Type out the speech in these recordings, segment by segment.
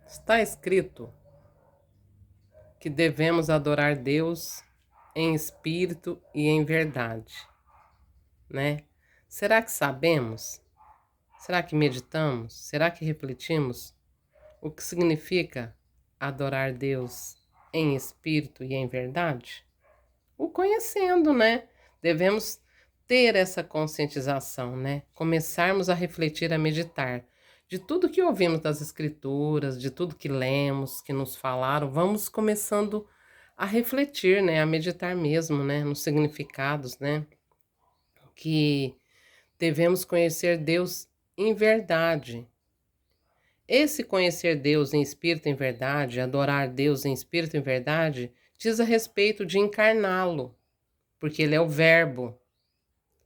Está escrito que devemos adorar Deus em espírito e em verdade, né? Será que sabemos? Será que meditamos? Será que refletimos o que significa adorar Deus em espírito e em verdade? O conhecendo, né? Devemos ter essa conscientização, né? Começarmos a refletir, a meditar. De tudo que ouvimos das Escrituras, de tudo que lemos, que nos falaram, vamos começando a refletir, né? A meditar mesmo, né? Nos significados, né? Que devemos conhecer Deus em verdade. Esse conhecer Deus em espírito e em verdade, adorar Deus em espírito e em verdade, diz a respeito de encarná-lo, porque ele é o Verbo.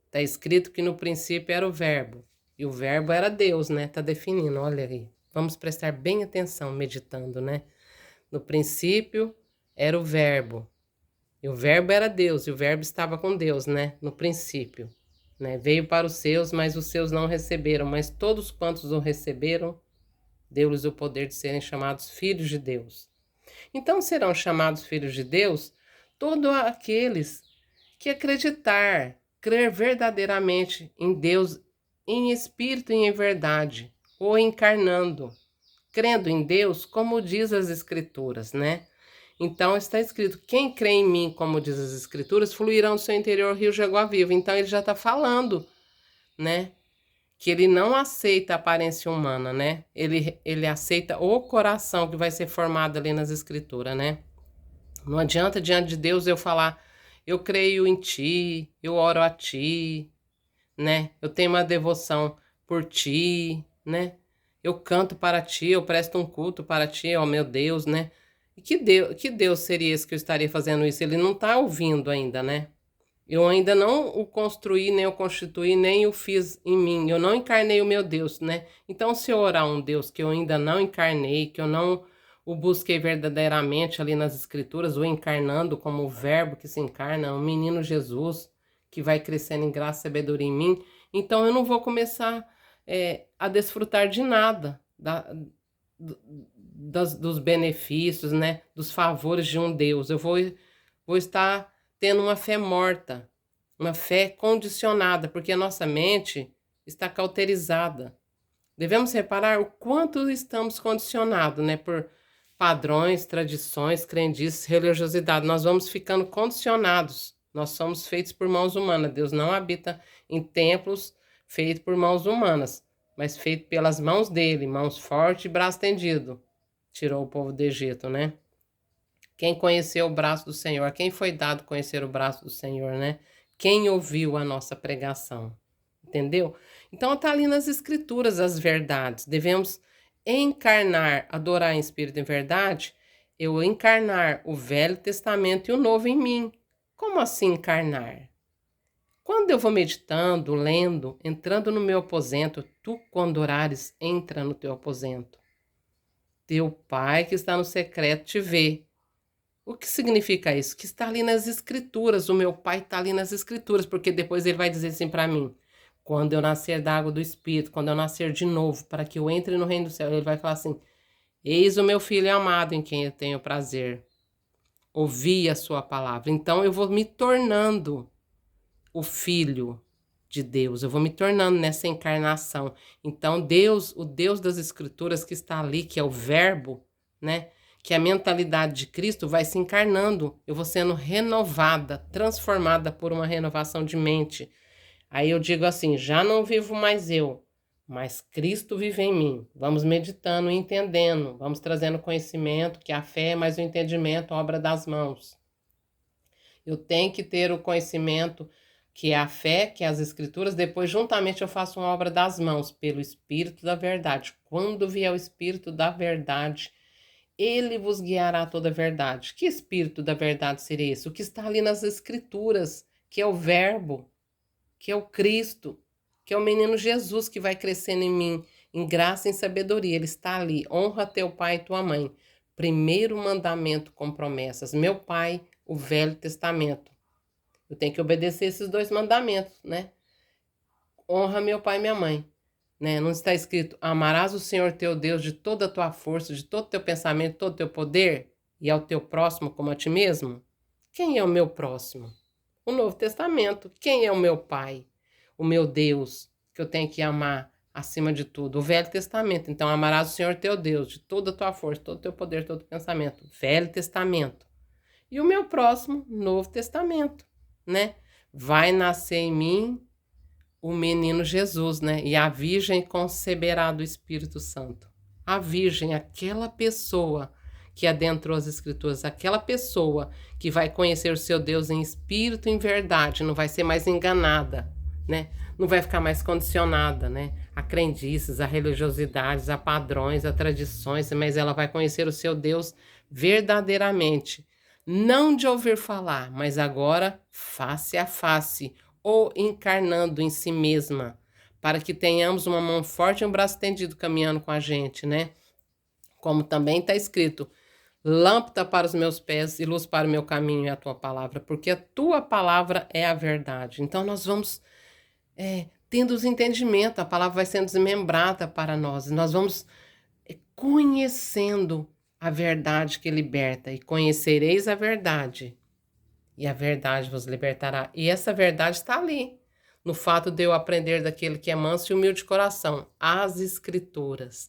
Está escrito que no princípio era o Verbo, e o Verbo era Deus, né? Está definindo, olha aí. Vamos prestar bem atenção meditando, né? No princípio era o Verbo, e o Verbo era Deus, e o Verbo estava com Deus, né? No princípio, né? Veio para os seus, mas os seus não receberam, mas todos quantos o receberam, deu-lhes o poder de serem chamados filhos de Deus. Então serão chamados filhos de Deus todos aqueles que acreditar, crer verdadeiramente em Deus, em espírito e em verdade, ou encarnando, crendo em Deus, como diz as Escrituras, né? Então está escrito: quem crê em mim, como diz as Escrituras, fluirão do seu interior rios de água viva. Então ele já está falando, né? Que ele não aceita a aparência humana, né? Ele aceita o coração que vai ser formado ali nas Escrituras, né? Não adianta diante de Deus eu falar, eu creio em ti, eu oro a ti, né? Eu tenho uma devoção por ti, né? Eu canto para ti, eu presto um culto para ti, ó meu Deus, né? E que Deus seria esse que eu estaria fazendo isso? Ele não está ouvindo ainda, né? Eu ainda não o construí, nem o constituí, nem o fiz em mim. Eu não encarnei o meu Deus, né? Então, se eu orar um Deus que eu ainda não encarnei, que eu não o busquei verdadeiramente ali nas Escrituras, o encarnando como o Verbo que se encarna, o menino Jesus, que vai crescendo em graça e sabedoria em mim, então eu não vou começar a desfrutar de nada, dos benefícios, né? Dos favores de um Deus. Vou estar tendo uma fé morta, uma fé condicionada, porque a nossa mente está cauterizada. Devemos reparar o quanto estamos condicionados, né, por padrões, tradições, crendices, religiosidade. Nós vamos ficando condicionados. Nós somos feitos por mãos humanas. Deus não habita em templos feitos por mãos humanas, mas feito pelas mãos dele, mãos fortes e braço tendido. Tirou o povo do Egito, né? Quem conheceu o braço do Senhor? Quem foi dado conhecer o braço do Senhor, né? Quem ouviu a nossa pregação? Entendeu? Então está ali nas Escrituras as verdades. Devemos encarnar, adorar em espírito e em verdade. Eu encarnar o Velho Testamento e o Novo em mim. Como assim encarnar? Quando eu vou meditando, lendo, entrando no meu aposento, tu, quando orares, entra no teu aposento. Teu Pai que está no secreto te vê. O que significa isso? Que está ali nas Escrituras, o meu Pai está ali nas Escrituras, porque depois ele vai dizer assim para mim: quando eu nascer da água do Espírito, quando eu nascer de novo, para que eu entre no reino do céu, ele vai falar assim: eis o meu filho amado em quem eu tenho prazer, ouvi a sua palavra. Então eu vou me tornando o filho de Deus, eu vou me tornando nessa encarnação. Então Deus, o Deus das Escrituras que está ali, que é o Verbo, né? Que a mentalidade de Cristo vai se encarnando, eu vou sendo renovada, transformada por uma renovação de mente. Aí eu digo assim: já não vivo mais eu, mas Cristo vive em mim. Vamos meditando e entendendo, vamos trazendo conhecimento, que a fé é mais o entendimento, obra das mãos. Eu tenho que ter o conhecimento, que é a fé, que é as Escrituras, depois juntamente eu faço uma obra das mãos, pelo Espírito da verdade. Quando vier o Espírito da verdade, ele vos guiará a toda a verdade. Que Espírito da verdade seria esse? O que está ali nas Escrituras, que é o Verbo, que é o Cristo, que é o menino Jesus que vai crescendo em mim, em graça e em sabedoria. Ele está ali. Honra teu pai e tua mãe. Primeiro mandamento com promessas. Meu pai, o Velho Testamento. Eu tenho que obedecer esses dois mandamentos, né? Honra meu pai e minha mãe, né? Não está escrito: amarás o Senhor teu Deus de toda a tua força, de todo o teu pensamento, de todo o teu poder, e ao teu próximo como a ti mesmo? Quem é o meu próximo? O Novo Testamento. Quem é o meu Pai? O meu Deus, que eu tenho que amar acima de tudo. O Velho Testamento. Então, amarás o Senhor teu Deus de toda a tua força, todo o teu poder, todo o pensamento. Velho Testamento. E o meu próximo, Novo Testamento, né? Vai nascer em mim o menino Jesus, né? E a Virgem conceberá do Espírito Santo. A Virgem, aquela pessoa que adentrou as Escrituras, aquela pessoa que vai conhecer o seu Deus em espírito e em verdade, não vai ser mais enganada, né? Não vai ficar mais condicionada, né? A crendices, a religiosidades, a padrões, a tradições, mas ela vai conhecer o seu Deus verdadeiramente. Não de ouvir falar, mas agora face a face, ou encarnando em si mesma, para que tenhamos uma mão forte e um braço estendido caminhando com a gente, né? Como também está escrito: lâmpada para os meus pés e luz para o meu caminho é a tua palavra, porque a tua palavra é a verdade. Então nós vamos tendo os entendimentos, a palavra vai sendo desmembrada para nós, e nós vamos conhecendo a verdade que liberta, e conhecereis a verdade, e a verdade vos libertará. E essa verdade está ali, no fato de eu aprender daquele que é manso e humilde de coração, as Escrituras,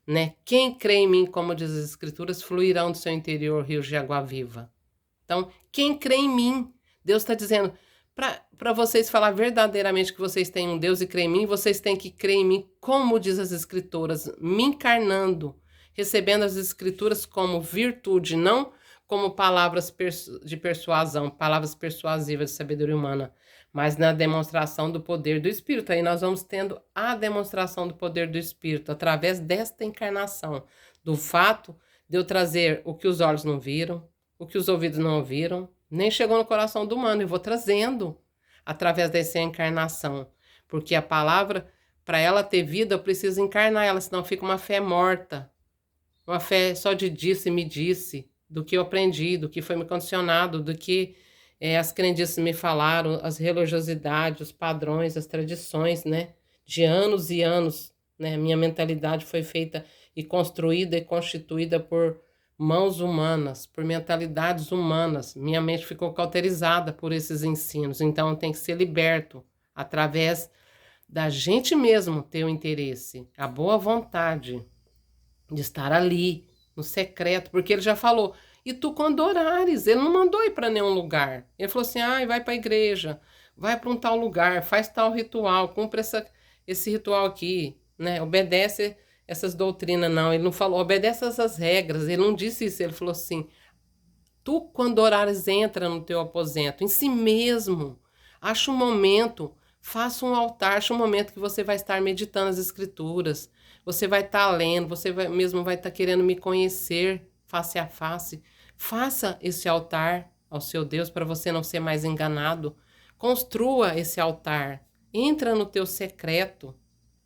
né? Quem crê em mim, como diz as Escrituras, fluirão do seu interior rios de água viva. Então, quem crê em mim, Deus está dizendo, para vocês falar verdadeiramente que vocês têm um Deus e crê em mim, vocês têm que crer em mim, como diz as Escrituras, me encarnando, recebendo as Escrituras como virtude, não como palavras de persuasão, palavras persuasivas de sabedoria humana, mas na demonstração do poder do Espírito. Aí nós vamos tendo a demonstração do poder do Espírito através desta encarnação, do fato de eu trazer o que os olhos não viram, o que os ouvidos não ouviram, nem chegou no coração do humano, e vou trazendo através dessa encarnação, porque a palavra, para ela ter vida, eu preciso encarnar ela, senão fica uma fé morta, uma fé só de disse e me disse, do que eu aprendi, do que foi me condicionado, do que as crendices me falaram, as religiosidades, os padrões, as tradições, né? De anos e anos, né? Minha mentalidade foi feita e construída e constituída por mãos humanas, por mentalidades humanas. Minha mente ficou cauterizada por esses ensinos, então tem que ser liberto através da gente mesmo ter o interesse, a boa vontade de estar ali, no secreto, porque ele já falou: e tu quando orares, ele não mandou ir para nenhum lugar. Ele falou assim: vai para a igreja, vai para um tal lugar, faz tal ritual, cumpre esse ritual aqui, né? Obedece essas doutrinas, não. Ele não falou, obedece essas regras, ele não disse isso, ele falou assim: tu quando orares, entra no teu aposento, em si mesmo, acha um momento, faça um altar, acha um momento que você vai estar meditando as escrituras, você vai estar lendo, você mesmo vai estar querendo me conhecer face a face. Faça esse altar ao seu Deus para você não ser mais enganado. Construa esse altar. Entra no teu secreto.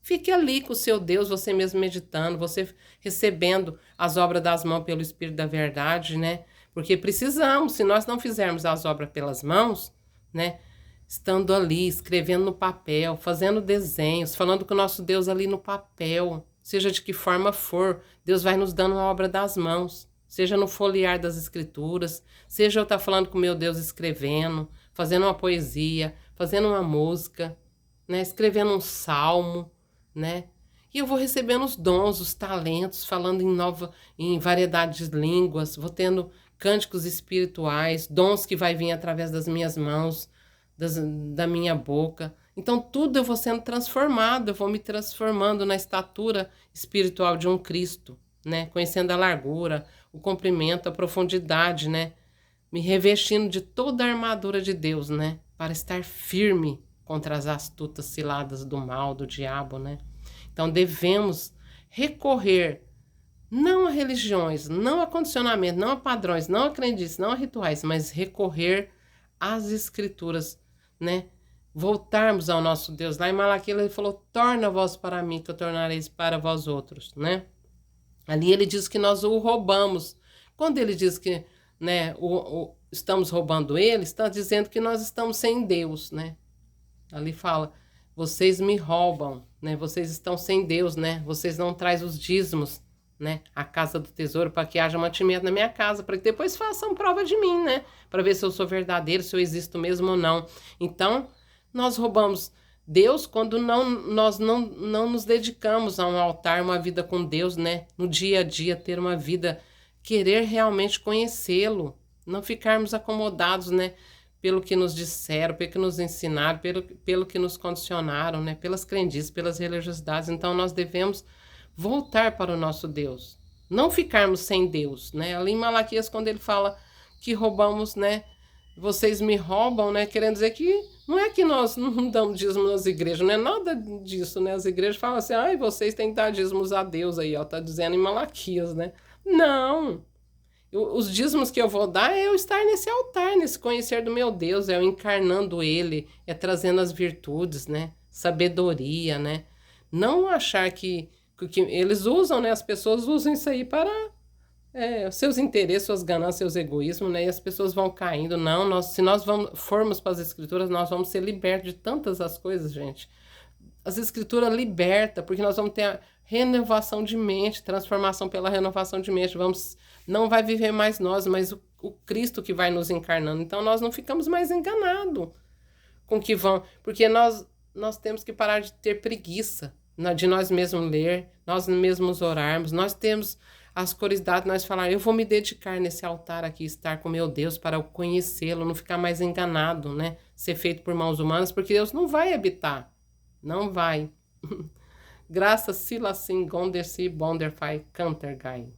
Fique ali com o seu Deus, você mesmo meditando, você recebendo as obras das mãos pelo Espírito da verdade, né? Porque precisamos, se nós não fizermos as obras pelas mãos, né? Estando ali, escrevendo no papel, fazendo desenhos, falando com o nosso Deus ali no papel, seja de que forma for, Deus vai nos dando uma obra das mãos, seja no folhear das escrituras, seja eu estar falando com o meu Deus escrevendo, fazendo uma poesia, fazendo uma música, né, escrevendo um salmo, né? E eu vou recebendo os dons, os talentos, falando em variedade de línguas, vou tendo cânticos espirituais, dons que vai vir através das minhas mãos, da minha boca. Então tudo eu vou sendo transformado, eu vou me transformando na estatura espiritual de um Cristo, né? Conhecendo a largura, o comprimento, a profundidade, né? Me revestindo de toda a armadura de Deus, né? Para estar firme contra as astutas ciladas do mal, do diabo, né? Então devemos recorrer não a religiões, não a condicionamento, não a padrões, não a crendices, não a rituais, mas recorrer às escrituras, né? Voltarmos ao nosso Deus. Lá em Malaquias ele falou: torna vós para mim, que eu tornareis para vós outros, né? Ali ele diz que nós o roubamos. Quando ele diz que, né, estamos roubando ele, está dizendo que nós estamos sem Deus, né? Ali fala: vocês me roubam, né? Vocês estão sem Deus, né? Vocês não trazem os dízimos, né? A casa do tesouro para que haja mantimento na minha casa, para que depois façam prova de mim, né? Para ver se eu sou verdadeiro, se eu existo mesmo ou não. Então, nós roubamos Deus quando nós não nos dedicamos a um altar, uma vida com Deus, né? No dia a dia, ter uma vida, querer realmente conhecê-lo, não ficarmos acomodados, né? Pelo que nos disseram, pelo que nos ensinaram, pelo que nos condicionaram, né? Pelas crendices, pelas religiosidades. Então, nós devemos voltar para o nosso Deus, não ficarmos sem Deus, né? Ali em Malaquias, quando ele fala que roubamos, né? Vocês me roubam, né? Querendo dizer que não é que nós não damos dízimo nas igrejas, não é nada disso, né? As igrejas falam assim, ai, vocês têm que dar dízimos a Deus aí, ó, tá dizendo em Malaquias, né? Não! Os dízimos que eu vou dar é eu estar nesse altar, nesse conhecer do meu Deus, é eu encarnando Ele, é trazendo as virtudes, né? Sabedoria, né? Não achar que eles usam, né? As pessoas usam isso aí para seus interesses, suas ganâncias, seus egoísmos, né? E as pessoas vão caindo. Não, se nós formos para as escrituras, nós vamos ser libertos de tantas as coisas, gente. As escrituras liberta, porque nós vamos ter a renovação de mente, transformação pela renovação de mente. Não vai viver mais nós, mas o Cristo que vai nos encarnando. Então nós não ficamos mais enganados com o que vão, porque nós temos que parar de ter preguiça de nós mesmos ler, nós mesmos orarmos, nós temos as curiosidades, nós falar, eu vou me dedicar nesse altar aqui, estar com meu Deus para eu conhecê-lo, não ficar mais enganado, né? Ser feito por mãos humanas, porque Deus não vai habitar, não vai. Graças Sila Sim Gonder Si Bonder Fai Canter Gai.